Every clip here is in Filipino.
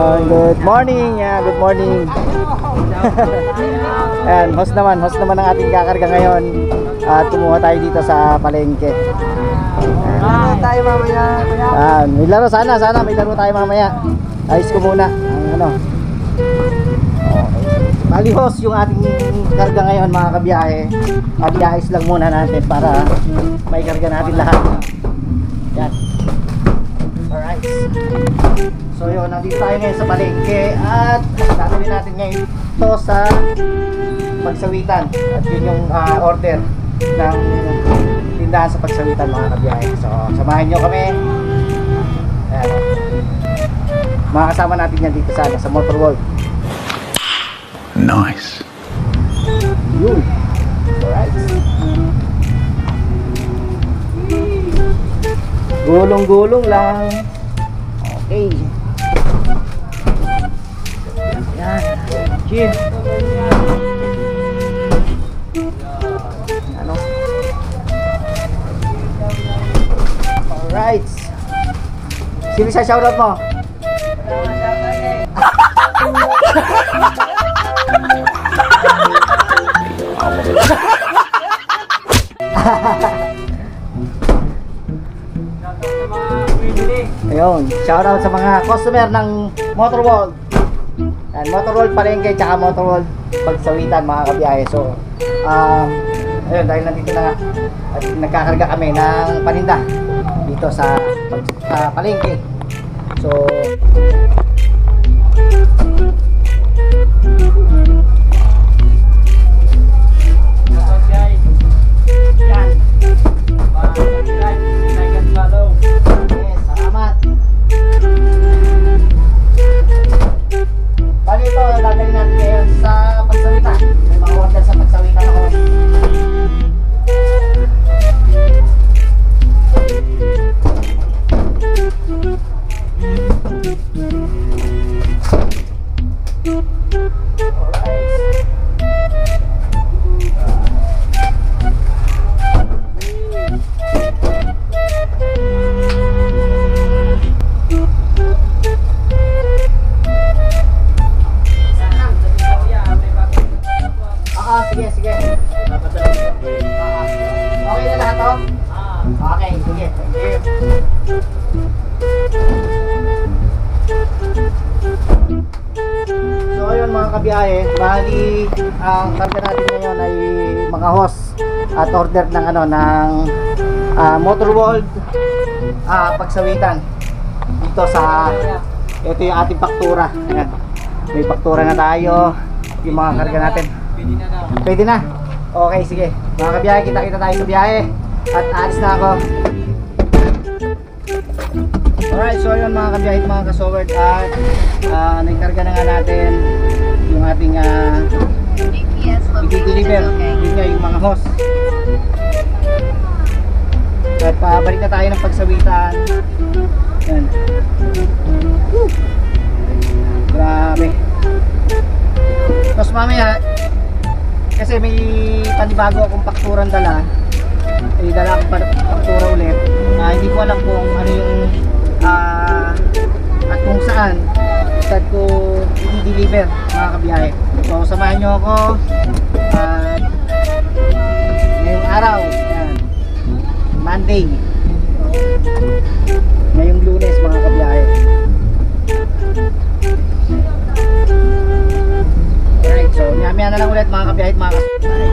Good morning. Yeah, good morning. Ayan, host naman ang ating kakarga ngayon. At kumuha tayo dito sa palengke. Laro tayo mamaya. May laro sana may laro tayo mamaya. Ayos ko muna ang ano. Bali host yung ating karga ngayon mga kabiyahe. At iayos lang muna natin para may karga natin lahat. Yan. Alright. So yun, nandito tayo ngayon sa palengke. At gagawin natin ngayon ito sa pagsawitan. At yun yung order ng tindahan sa pagsawitan mga kabiyahe. So samahan nyo kami. Ayan. Makakasama natin yan dito sa Motor World. Nice. Yun. Alright. Gulong-gulong lang. Okay. Yan. Chill. Ano? Alright. Sino sa shoutout mo? Ayun, shoutout sa mga customer ng Motor World. Yan, Motor World Palengke tsaka Motor World Pagsawitan mga kabiyahe. So, ayun, dahil nandito na nga at nagkakarga kami ng paninda dito sa palengke. So, dadalhin natin ngayon sa pagsawitan. May mga order sa pagsawitan ako. Sige. Okay na lahat to? Okay, sige. Thank you. So ayun mga kabiyahe, bali ang karga natin ngayon ay mga host at order ng Motor World Pagsawitan dito sa ito yung ating faktura. Ayan. May faktura na tayo yung mga karga natin. Pwede na? Okay, sige. Mga kabiyahe, kita-kita tayo sa biyahe. At alis na ako. Alright, so yun mga kabiyahe, mga kasoward. At nagkarga na nga natin yung ating i-deliver. Yun nga, yung mga host. At pabalik na tayo ng pagsawitan. Yan. Woo! Grabe. Tapos mamaya, kasi may panibago akong pakturang dala. Dala akong paktura ulit. Hindi ko alam kung ano yung at kung saan ko i-deliver mga kabiyahe. So samahan nyo ako ngayong araw. Ayan. Monday. Ngayong Lunes mga kabiyahe. Alright, so maya na lang ulit mga kabiyahe, mga kabiyahe.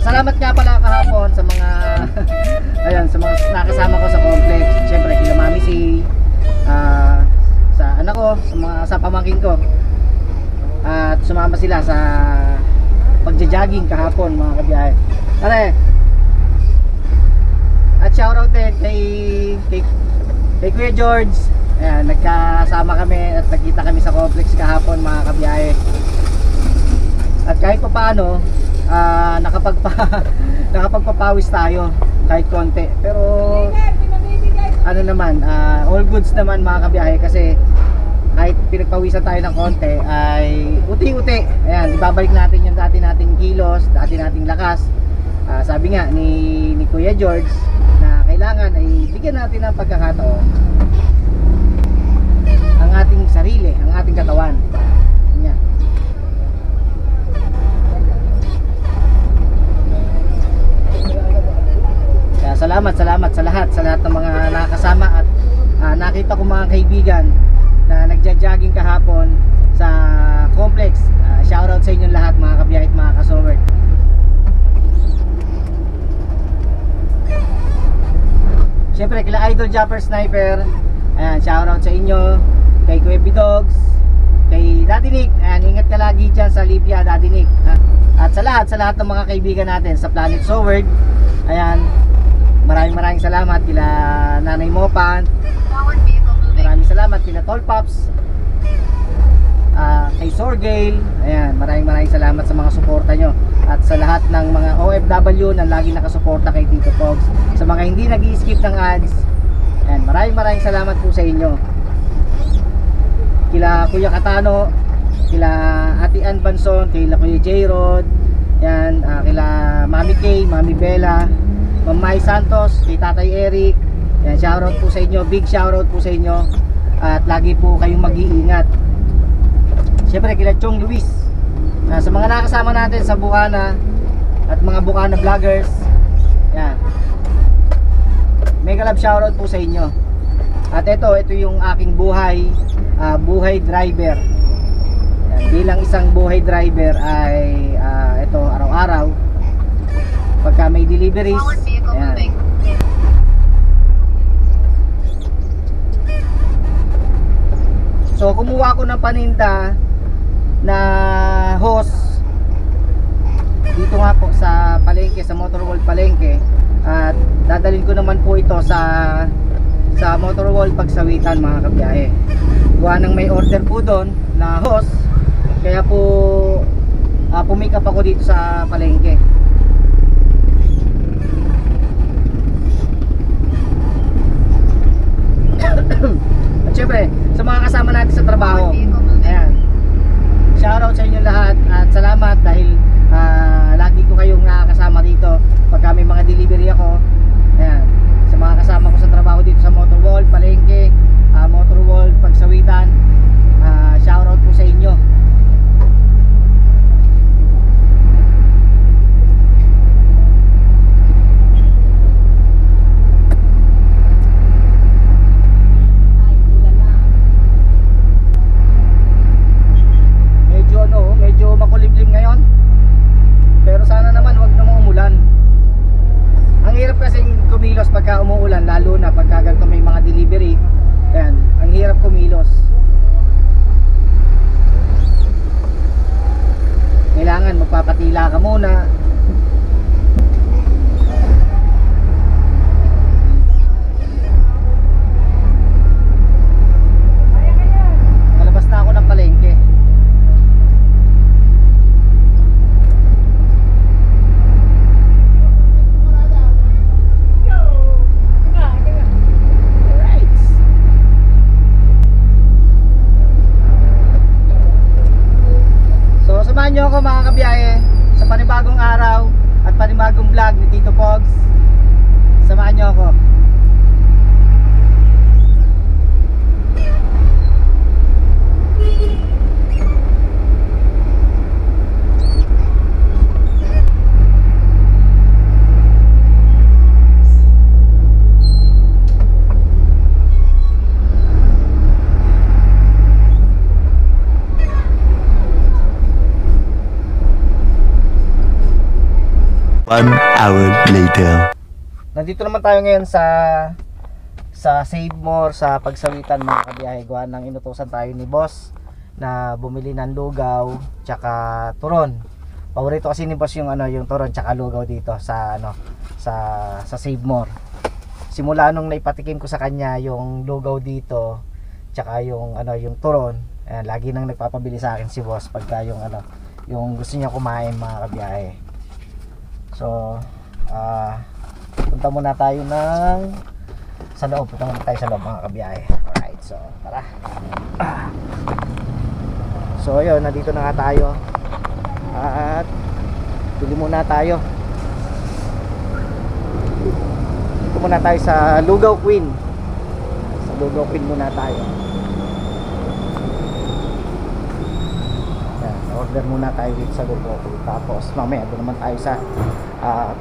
Salamat nga pala kahapon sa mga ayan, sa mga nakasama ko sa complex. Siyempre kila Mami si sa anak ko, sa pamangkin ko. At sumama sila sa pagja-jogging kahapon mga kabiyahe. Tara. At shoutout din kay Kuya George. Ayan, nagkasama kami at nagkita kami sa complex kahapon mga kabiyahe. At kahit pa paano nakapagpapawis tayo kahit konti. Pero ano naman, all goods naman mga kabiyahe, kasi kahit pinagpawisan tayo ng konti ay uti-uti. Ayan, ibabalik natin yung dati nating kilos, dati nating lakas. Sabi nga ni Kuya George na kailangan ay bigyan natin ng pagkakataon ang ating sarili, ang ating katawan. Yan. Kaya salamat sa lahat ng mga nakasama at nakita ko mga kaibigan na nagja-jogging kahapon sa complex. Shoutout sa inyo lahat mga kabiyahe at mga kasowert. Siyempre kila Idol Jumper Sniper, ayan, shoutout sa inyo. Kay Kuya Bidogs, kay Daddy Nick, ayan, ingat ka lagi dyan sa Libya, Daddy Nick. At sa lahat ng mga kaibigan natin sa Planet Soward, ayan, maraming salamat kila Nanay Mopan, maraming salamat kila Tol Pops, kay Sorgale, ayan, maraming salamat sa mga suporta nyo. At sa lahat ng mga OFW na lagi nakasuporta kay Tito Pogs, sa mga hindi nag-i-skip ng ads, ayan, maraming salamat po sa inyo. Kila Kuya Katano, kila Ate Ann Banson, kila Kuya J Rod, yan, kila Mami Kay, Mami Bella, Ma'am Mai Santos, kay Tatay Eric, yan, shoutout po sa inyo, big shoutout po sa inyo. At lagi po kayong mag-iingat. Siyempre kila Chong Luis, sa mga nakasama natin sa Bukana at mga Bukana vloggers, yan, mega love shoutout po sa inyo. At ito yung aking buhay driver. Yan, bilang isang buhay driver ay ito araw-araw pagka may deliveries, ayan. So kumuha ko ng paninda na hose dito nga po sa palengke, sa Motor World Palengke, at dadalhin ko naman po ito sa Motor World Pagsawitan mga kabiyahe. Gawa nang may order po doon na hose, kaya po pumick up ako dito sa palengke. At syempre sa mga kasama natin sa trabaho, ayan, shoutout sa inyo lahat at salamat dahil lagi ko kayong nakakasama dito pagka may mga delivery ako. Ayan, sa mga kasama ko sa trabaho dito sa Motor World Palengke, Motor World Pagsawitan, shoutout po sa inyo. Medyo makulimlim ngayon, pero sana naman wag na umulan. Ang hirap kasing kumilos pagka umuulan, lalo na pagka ganito may mga delivery. Ayan, ang hirap kumilos. Kailangan magpapatila ka muna. Palabas na ako ng palengke. Samahan nyo ako mga kabiyahe sa panibagong araw at panibagong vlog ni Tito Pogs. Samahan nyo ako. 1 hour later. Nandito naman tayo ngayon sa Save More sa pagsawitan mga kabiyahe. Gawa ng inutusan tayo ni boss na bumili ng lugaw tsaka turon. Paborito kasi ni boss yung yung turon tsaka lugaw dito sa sa Save More. Simula nung naipatikim ko sa kanya yung lugaw dito tsaka yung yung turon, lagi nang nagpapabili sa akin si boss pagka yung gusto niya kumain mga kabiyahe. So punta muna tayo sa loob mga kabiyahe. Alright, so tara. So ayun, nandito na nga tayo at bili muna tayo. Dito muna tayo sa Lugaw Queen. Sa Lugaw Queen muna tayo. Yan, order muna tayo dito sa Lugaw Queen. Tapos mamaya doon naman tayo sa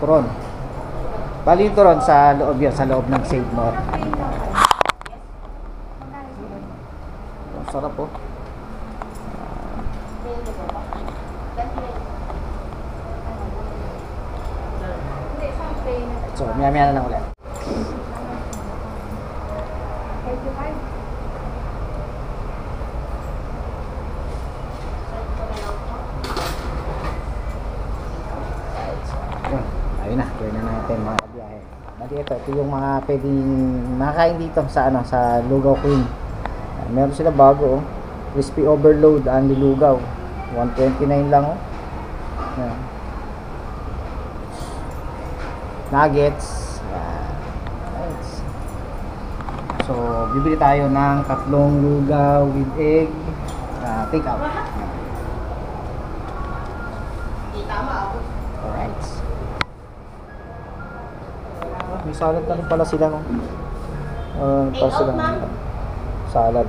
turon. Bali yung turon sa loob yan, sa loob ng Save More. Ang sarap po. So, maya na lang ulit. Ayun na, gawin na natin mga kabiyahe. Bali ito yung mga pwedeng makakain dito sa Lugaw Queen. Meron sila bago, crispy overload ang lugaw. 129 lang oh. Yan. Nuggets. Yan. Nice. So, bibili tayo ng 3 lugaw with egg. Take out. Alright. May salad na rin pala sila no? Para sila salad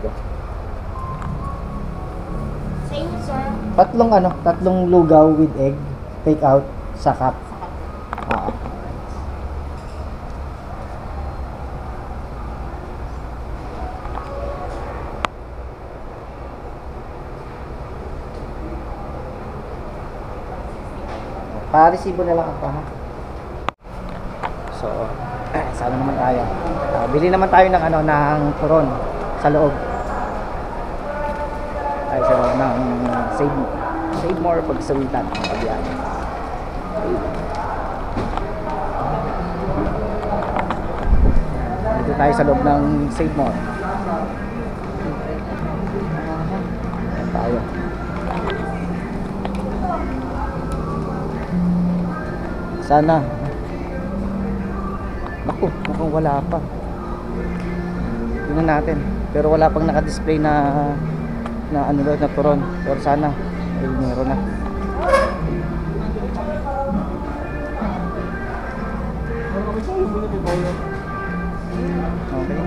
Same, sir. 3 lugaw with egg take out sa cup. Pa-resibo na lang ako ha. So, sana naman tayo. Bili naman tayo ng turon sa loob. Ay sa loob ng Save More pagsawitan ng kabiyahe. Dito tayo sa loob ng Save More. Ayan tayo. Sana. Naku, mukhang wala pa. Tingnan natin. Pero wala pang naka-display na turon. Pero sana ay meron na. Okay.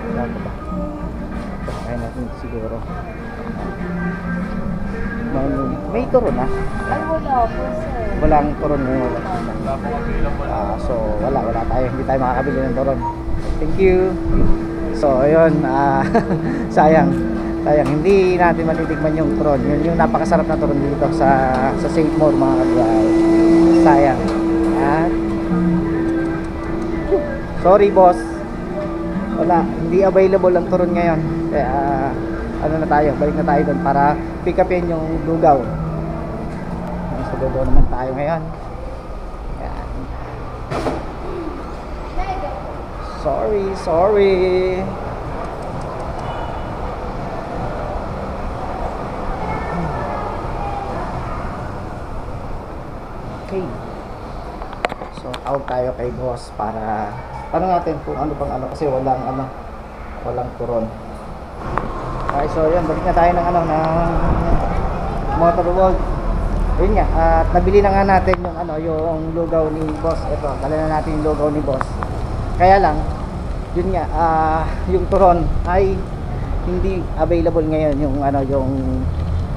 Wala pa ba? Kaya natin siguro. May turon na. Ay, wala po, sir. Walang turon ngayon. So wala tayo, hindi tayo makakabili ng turon. Thank you. So ayun, sayang hindi natin matitikman yung turon. Yun yung napakasarap na turon dito sa Save More mga kabiyahe. Sayang. At sorry boss, wala, hindi available ang turon ngayon. Kaya balik na tayo doon para pick upin yung lugaw. Sa lugaw naman tayo ngayon. Ayan. Sorry. Okay. So, tawag tayo kay boss para natin kung ano pang kasi walang turon. Okay, so yan, balik na tayo ng Motor World. Yun nga, at nabili na nga natin yung lugaw ni boss. Ito, dala na natin yung lugaw ni boss. Kaya lang, yun nga, yung turon ay hindi available ngayon yung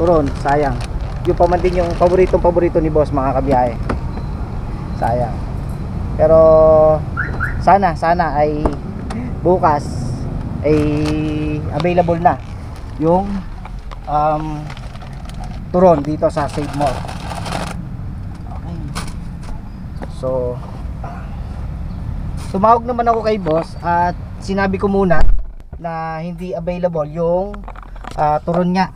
turon, sayang. Yung pa man din yung paborito ni boss mga kabiyahe. Sayang. Pero sana ay bukas ay available na yung turon dito sa Save More. Okay. So tumawag naman ako kay boss at sinabi ko muna na hindi available yung turon niya.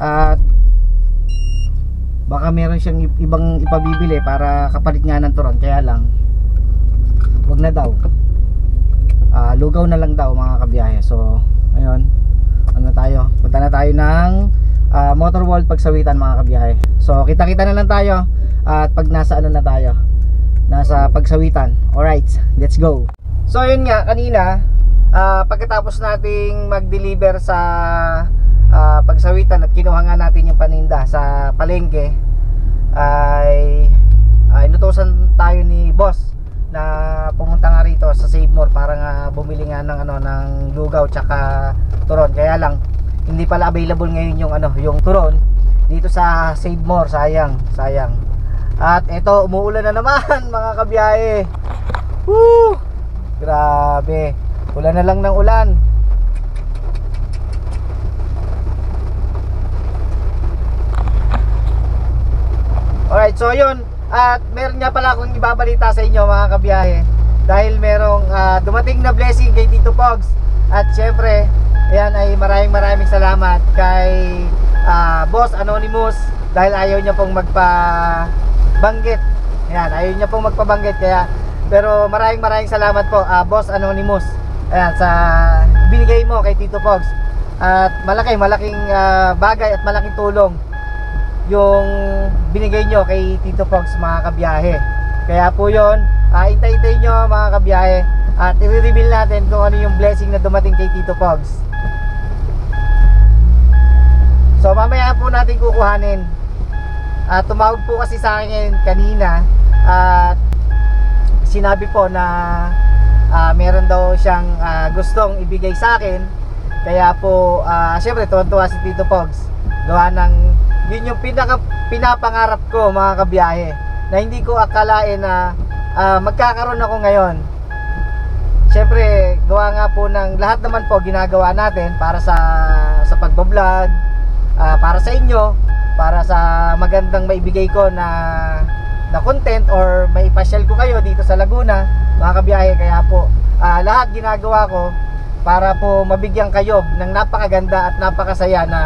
At baka meron siyang ibang ipabibili para kapalit nga ng turon, kaya lang wag na daw. Lugaw na lang daw mga kabiyahe. So ayun, ano na tayo, punta na tayo ng Motor World Pagsawitan mga kabiyahe. So kita-kita na lang tayo at pag nasa ano na tayo, nasa Pagsawitan. Alright, let's go. So ayun nga, kanina pagkatapos nating mag-deliver sa Pagsawitan at kinuha nga natin yung paninda sa palengke, ay inutusan tayo ni boss na pumunta nga rito sa Save More para nga bumili nga ng ng lugaw tsaka turon. Kaya lang hindi pala available ngayon yung turon dito sa Save More. Sayang. At eto, umuulan na naman mga kabiyahe. Woo! Grabe, ulan na lang ng ulan. Alright, so yun. At meron nga pala akong ibabalita sa inyo mga kabiyahe, dahil merong dumating na blessing kay Tito Pogs. At syempre, ayan, ay maraming salamat kay Boss Anonymous, dahil ayaw niya pong magpabanggit. Ayan, ayaw niya pong magpabanggit. Kaya, pero maraming salamat po Boss Anonymous, ayan, sa binigay mo kay Tito Pogs. At malaking bagay at malaking tulong yung binigay nyo kay Tito Pogs mga kabiyahe. Kaya po yun, hintay-hintay nyo mga kabiyahe, at i-reveal natin kung ano yung blessing na dumating kay Tito Pogs. So mamaya po natin kukuhanin. Tumawag po kasi sa akin kanina at sinabi po na meron daw siyang gustong ibigay sa akin. Kaya po syempre tuwan-tuwa si Tito Pogs. Gawa ng yun yung pinapangarap ko mga kabiyahe, na hindi ko akalain na magkakaroon ako ngayon. Syempre gawa nga po ng lahat naman po ginagawa natin para sa pagbablog, para sa inyo, para sa magandang maibigay ko na content or maipasyal ko kayo dito sa Laguna mga kabiyahe. Kaya po lahat ginagawa ko para po mabigyan kayo ng napakaganda at napakasaya na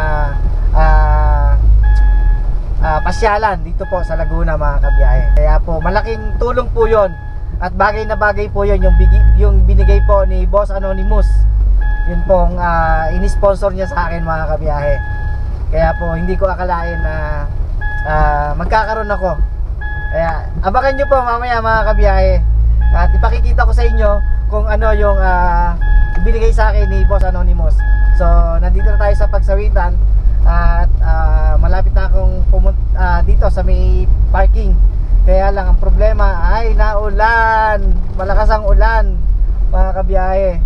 pasyalan dito po sa Laguna mga kabiyahe. Kaya po malaking tulong po yon at bagay na bagay po yon yung binigay po ni Boss Anonymous. Yun pong ini-sponsor niya sa akin mga kabiyahe. Kaya po hindi ko akalain na magkakaroon ako. Kaya abangan nyo po mamaya mga kabiyahe, at ipakikita ko sa inyo kung ano yung ibinigay sa akin ni Boss Anonymous. So nandito na tayo sa Pagsawitan at malapit na akong dito sa may parking. Kaya lang ang problema ay naulan, malakas ang ulan mga kabiyahe.